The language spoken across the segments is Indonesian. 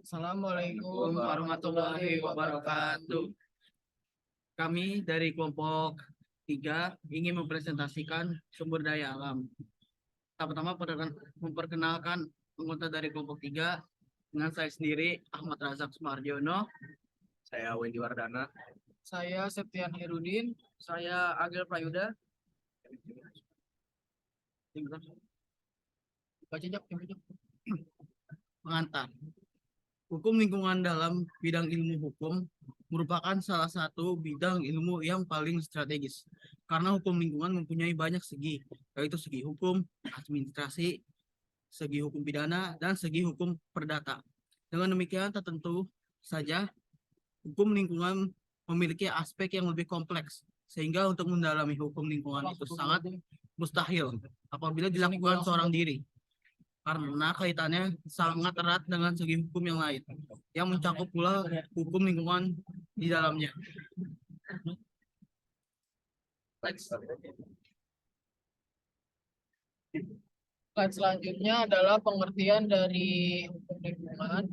Assalamualaikum warahmatullahi wabarakatuh. Kami dari kelompok 3 ingin mempresentasikan sumber daya alam. Pertama, memperkenalkan anggota dari kelompok 3 dengan saya sendiri, Ahmad Razak Sumarjono. Saya Wendy Wardana. Saya Septian Herudin. Saya Agil Prayuda. Pengantar. Hukum lingkungan dalam bidang ilmu hukum merupakan salah satu bidang ilmu yang paling strategis karena hukum lingkungan mempunyai banyak segi, yaitu segi hukum, administrasi, segi hukum pidana, dan segi hukum perdata. Dengan demikian tentu saja hukum lingkungan memiliki aspek yang lebih kompleks, sehingga untuk mendalami hukum lingkungan itu sangat mustahil apabila dilakukan seorang diri, karena kaitannya sangat erat dengan segi hukum yang lain, yang mencakup pula hukum lingkungan di dalamnya. Slide selanjutnya adalah pengertian dari hukum lingkungan.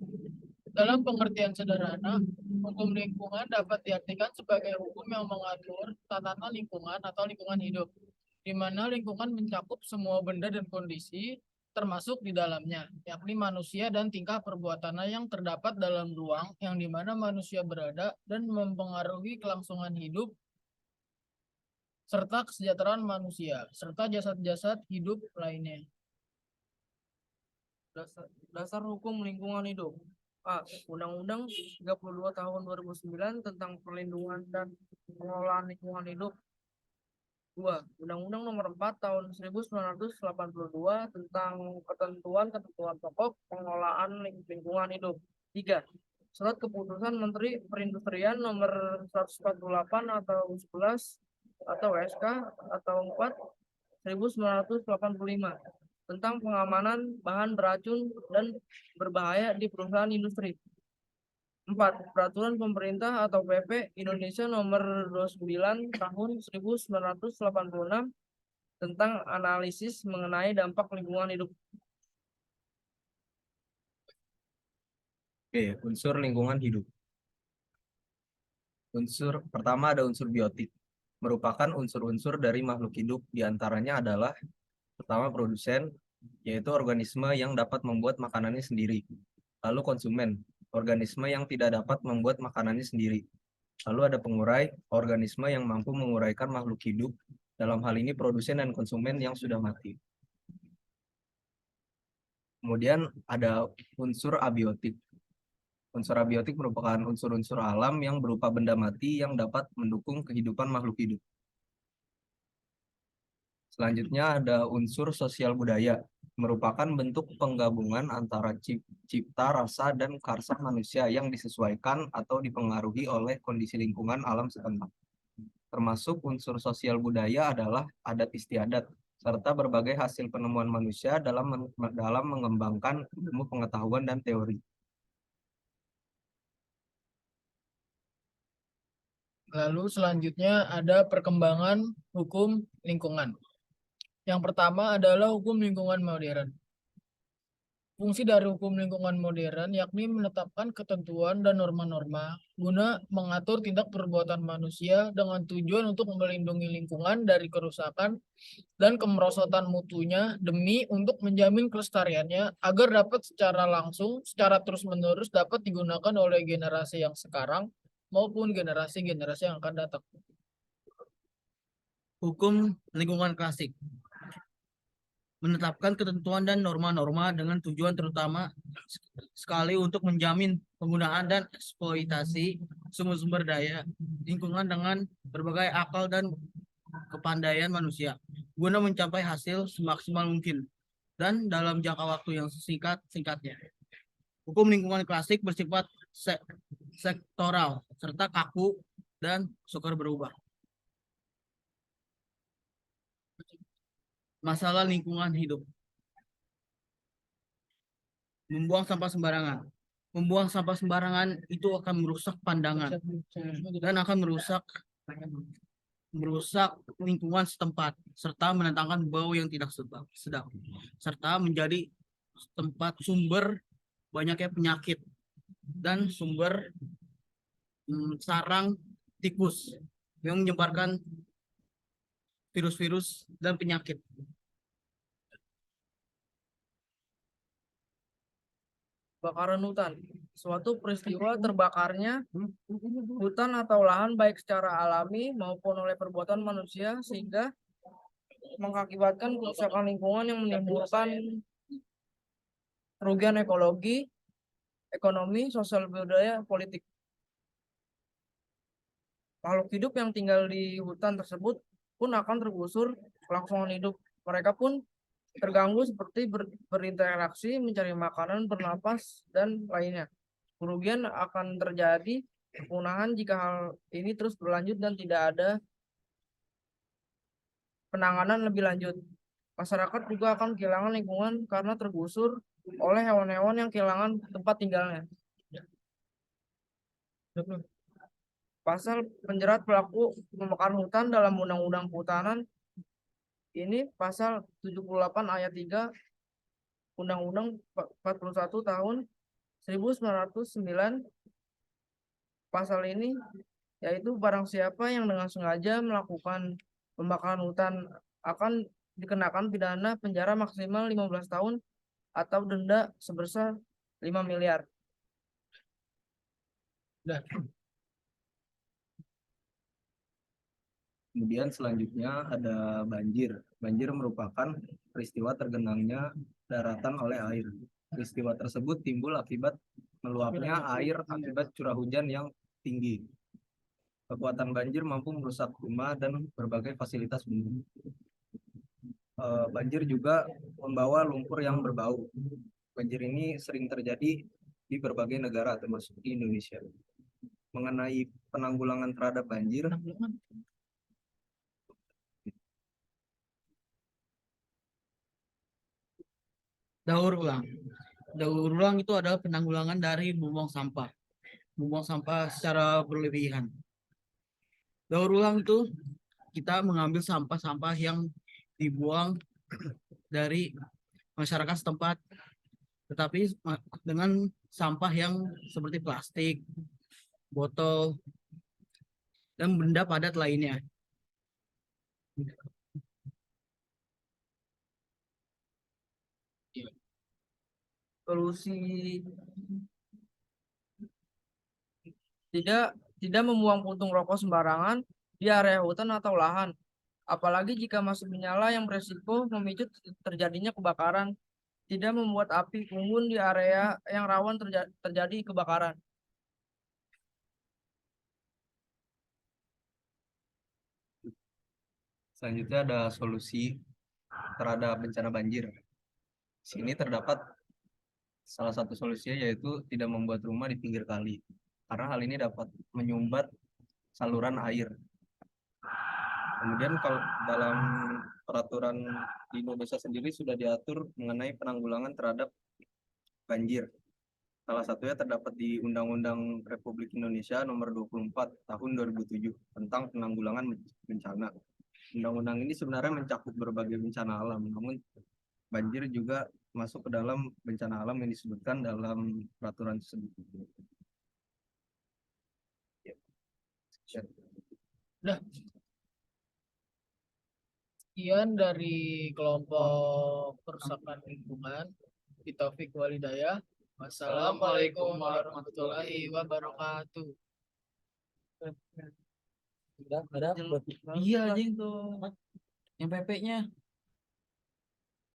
Dalam pengertian sederhana, hukum lingkungan dapat diartikan sebagai hukum yang mengatur tatanan lingkungan atau lingkungan hidup, di mana lingkungan mencakup semua benda dan kondisi termasuk di dalamnya, yakni manusia dan tingkah perbuatannya yang terdapat dalam ruang yang dimana manusia berada dan mempengaruhi kelangsungan hidup serta kesejahteraan manusia, serta jasad-jasad hidup lainnya. Dasar hukum lingkungan hidup. A. Undang-Undang 32 tahun 2009 tentang perlindungan dan pengelolaan lingkungan hidup. 2. Undang-Undang nomor 4 tahun 1982 tentang ketentuan pokok pengelolaan lingkungan hidup. 3. Surat Keputusan Menteri Perindustrian nomor 148 atau 11 atau SK atau 4 1985 tentang pengamanan bahan beracun dan berbahaya di perusahaan industri. 4. Peraturan Pemerintah atau PP Indonesia nomor 29 tahun 1986 tentang analisis mengenai dampak lingkungan hidup. Oke, unsur lingkungan hidup. Unsur pertama ada unsur biotik, merupakan unsur-unsur dari makhluk hidup, diantaranya adalah pertama produsen, yaitu organisme yang dapat membuat makanannya sendiri. Lalu konsumen, organisme yang tidak dapat membuat makanannya sendiri. Lalu ada pengurai, organisme yang mampu menguraikan makhluk hidup, dalam hal ini produsen dan konsumen yang sudah mati. Kemudian ada unsur abiotik. Unsur abiotik merupakan unsur-unsur alam yang berupa benda mati yang dapat mendukung kehidupan makhluk hidup. Selanjutnya ada unsur sosial budaya, merupakan bentuk penggabungan antara cipta, rasa, dan karsa manusia yang disesuaikan atau dipengaruhi oleh kondisi lingkungan alam setempat. Termasuk unsur sosial budaya adalah adat istiadat, serta berbagai hasil penemuan manusia dalam mengembangkan ilmu pengetahuan dan teori. Lalu selanjutnya ada perkembangan hukum lingkungan. Yang pertama adalah hukum lingkungan modern. Fungsi dari hukum lingkungan modern yakni menetapkan ketentuan dan norma-norma guna mengatur tindak perbuatan manusia dengan tujuan untuk melindungi lingkungan dari kerusakan dan kemerosotan mutunya demi untuk menjamin kelestariannya agar dapat secara langsung, secara terus-menerus dapat digunakan oleh generasi yang sekarang maupun generasi-generasi yang akan datang. Hukum lingkungan klasik menetapkan ketentuan dan norma-norma dengan tujuan terutama sekali untuk menjamin penggunaan dan eksploitasi sumber-sumber daya lingkungan dengan berbagai akal dan kepandaian manusia guna mencapai hasil semaksimal mungkin dan dalam jangka waktu yang singkatnya. Hukum lingkungan klasik bersifat sektoral serta kaku dan sukar berubah. Masalah lingkungan hidup. Membuang sampah sembarangan. Membuang sampah sembarangan itu akan merusak pandangan dan akan merusak lingkungan setempat serta mendatangkan bau yang tidak sedap serta menjadi tempat sumber banyaknya penyakit dan sumber sarang tikus yang menyebarkan virus-virus dan penyakit. Kebakaran hutan, suatu peristiwa terbakarnya hutan atau lahan baik secara alami maupun oleh perbuatan manusia sehingga mengakibatkan kerusakan lingkungan yang menimbulkan kerugian ekologi, ekonomi, sosial budaya, politik. Makhluk hidup yang tinggal di hutan tersebut pun akan tergusur kelangsungan hidup. Mereka pun terganggu seperti berinteraksi, mencari makanan, bernapas, dan lainnya. Kerugian akan terjadi kepunahan jika hal ini terus berlanjut dan tidak ada penanganan lebih lanjut. Masyarakat juga akan kehilangan lingkungan karena tergusur oleh hewan-hewan yang kehilangan tempat tinggalnya. Pasal penjerat pelaku pembakaran hutan dalam Undang-Undang Kehutanan ini pasal 78 ayat 3 Undang-Undang 41 tahun 1909. Pasal ini yaitu barang siapa yang dengan sengaja melakukan pembakaran hutan akan dikenakan pidana penjara maksimal 15 tahun atau denda sebesar 5 miliar. Kemudian selanjutnya ada banjir. Banjir merupakan peristiwa tergenangnya daratan oleh air. Peristiwa tersebut timbul akibat meluapnya air akibat curah hujan yang tinggi. Kekuatan banjir mampu merusak rumah dan berbagai fasilitas umum. Banjir juga membawa lumpur yang berbau. Banjir ini sering terjadi di berbagai negara termasuk di Indonesia. Mengenai penanggulangan terhadap banjir, Daur ulang. Daur ulang itu adalah penanggulangan dari membuang sampah. Membuang sampah secara berlebihan. Daur ulang itu kita mengambil sampah-sampah yang dibuang dari masyarakat setempat, tetapi dengan sampah yang seperti plastik, botol, dan benda padat lainnya. Solusi tidak membuang puntung rokok sembarangan di area hutan atau lahan, apalagi jika masih menyala yang beresiko memicu terjadinya kebakaran. Tidak membuat api unggun di area yang rawan terjadi kebakaran. selanjutnya ada solusi terhadap bencana banjir. Di sini terdapat salah satu solusinya yaitu tidak membuat rumah di pinggir kali, karena hal ini dapat menyumbat saluran air. Kemudian kalau dalam peraturan di Indonesia sendiri sudah diatur mengenai penanggulangan terhadap banjir. Salah satunya terdapat di Undang-Undang Republik Indonesia Nomor 24 Tahun 2007 tentang penanggulangan bencana. Undang-undang ini sebenarnya mencakup berbagai bencana alam, namun banjir juga masuk ke dalam bencana alam yang disebutkan dalam peraturan tersebut. Nah, sekian dari kelompok perusakan lingkungan. Taufik Walidaya. Wassalamualaikum warahmatullahi wabarakatuh. Iya, anjing tuh. Yang PP-nya.